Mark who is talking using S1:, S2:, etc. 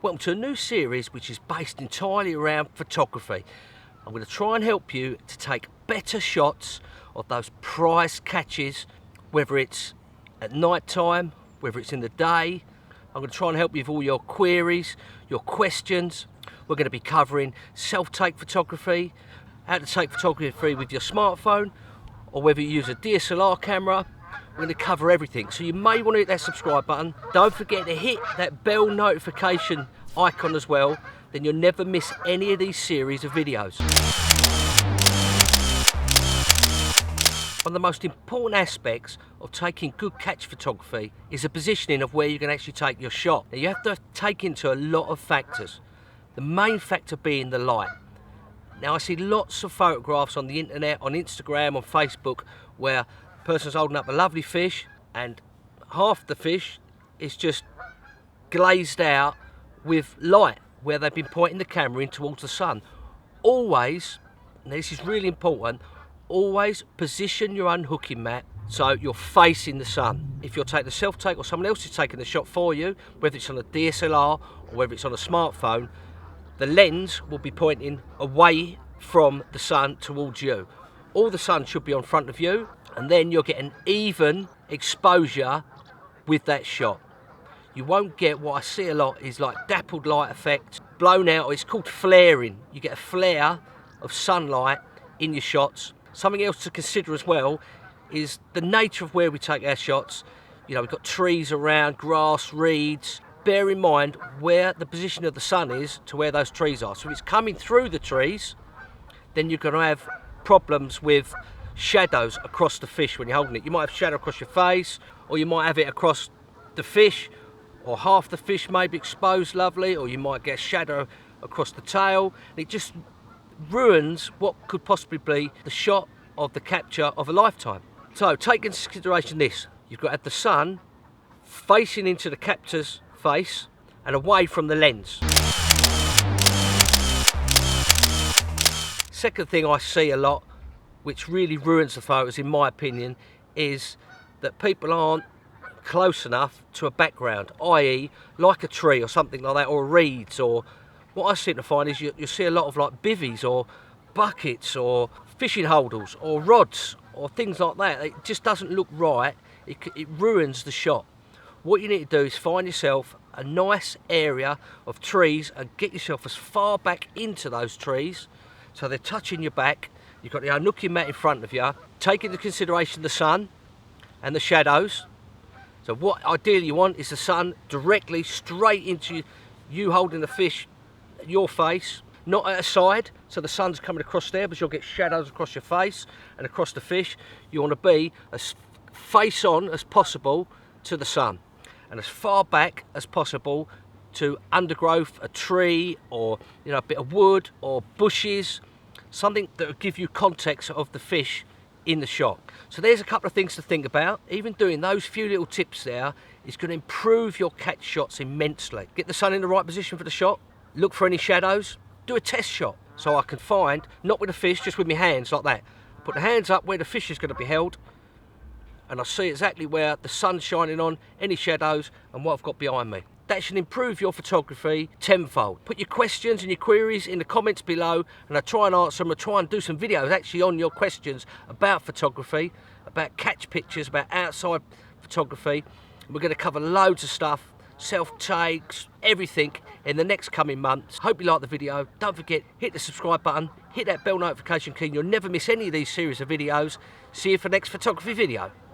S1: Welcome to a new series which is based entirely around photography. I'm going to try and help you to take better shots of those prize catches, whether it's at night time, whether it's in the day. I'm going to try and help you with all your queries, your questions. We're going to be covering self-take photography, how to take photography with your smartphone, or whether you use a DSLR camera. We're going to cover everything, so you may want to hit that subscribe button. Don't forget to hit that bell notification icon as well, then you'll never miss any of these series of videos. One of the most important aspects of taking good catch photography is the positioning of where you can actually take your shot. Now, you have to take into a lot of factors, the main factor being the light. Now, I see lots of photographs on the internet, on Instagram, on Facebook, where a person's holding up a lovely fish and half the fish is just glazed out with light, where they've been pointing the camera in towards the sun. Always, and this is really important, always position your unhooking mat so you're facing the sun. If you're taking a self-take or someone else is taking the shot for you, whether it's on a DSLR or whether it's on a smartphone, the lens will be pointing away from the sun towards you. All the sun should be on front of you, and then you'll get an even exposure with that shot. You won't get what I see a lot is like dappled light effect, blown out. It's called flaring. You get a flare of sunlight in your shots. Something else to consider as well is the nature of where we take our shots. You know, we've got trees around, grass, reeds. Bear in mind where the position of the sun is to where those trees are. So if it's coming through the trees, then you're going to have problems with shadows across the fish when you're holding it. You might have shadow across your face, or you might have it across the fish, or half the fish may be exposed lovely, or you might get shadow across the tail. It just ruins what could possibly be the shot of the capture of a lifetime. So take into consideration this: you've got to have the sun facing into the captor's face and away from the lens. Second thing I see a lot, which really ruins the photos in my opinion, is that people aren't close enough to a background, i.e. like a tree or something like that, or reeds, or what I seem to find is you see a lot of like bivvies or buckets or fishing holders or rods or things like that. It just doesn't look right. It ruins the shot. What you need to do is find yourself a nice area of trees and get yourself as far back into those trees so they're touching your back. You've got the unhooking mat in front of you. Take into consideration the sun and the shadows. So what ideally you want is the sun directly straight into you holding the fish at your face, not at a side, so the sun's coming across there, but you'll get shadows across your face and across the fish. You want to be as face on as possible to the sun, and as far back as possible to undergrowth, a tree, or a bit of wood or bushes, something that will give you context of the fish in the shot. So there's a couple of things to think about. Even doing those few little tips there is going to improve your catch shots immensely. Get the sun in the right position for the shot, look for any shadows, do a test shot so I can find, not with a fish, just with my hands like that. Put the hands up where the fish is going to be held, and I see exactly where the sun's shining on, any shadows, and what I've got behind me. That should improve your photography tenfold. Put your questions and your queries in the comments below, and I'll try and answer them. I'll try and do some videos actually on your questions about photography, about catch pictures, about outside photography. We're going to cover loads of stuff, self-takes, everything in the next coming months. Hope you like the video. Don't forget, hit the subscribe button, hit that bell notification key. You'll never miss any of these series of videos. See you for the next photography video.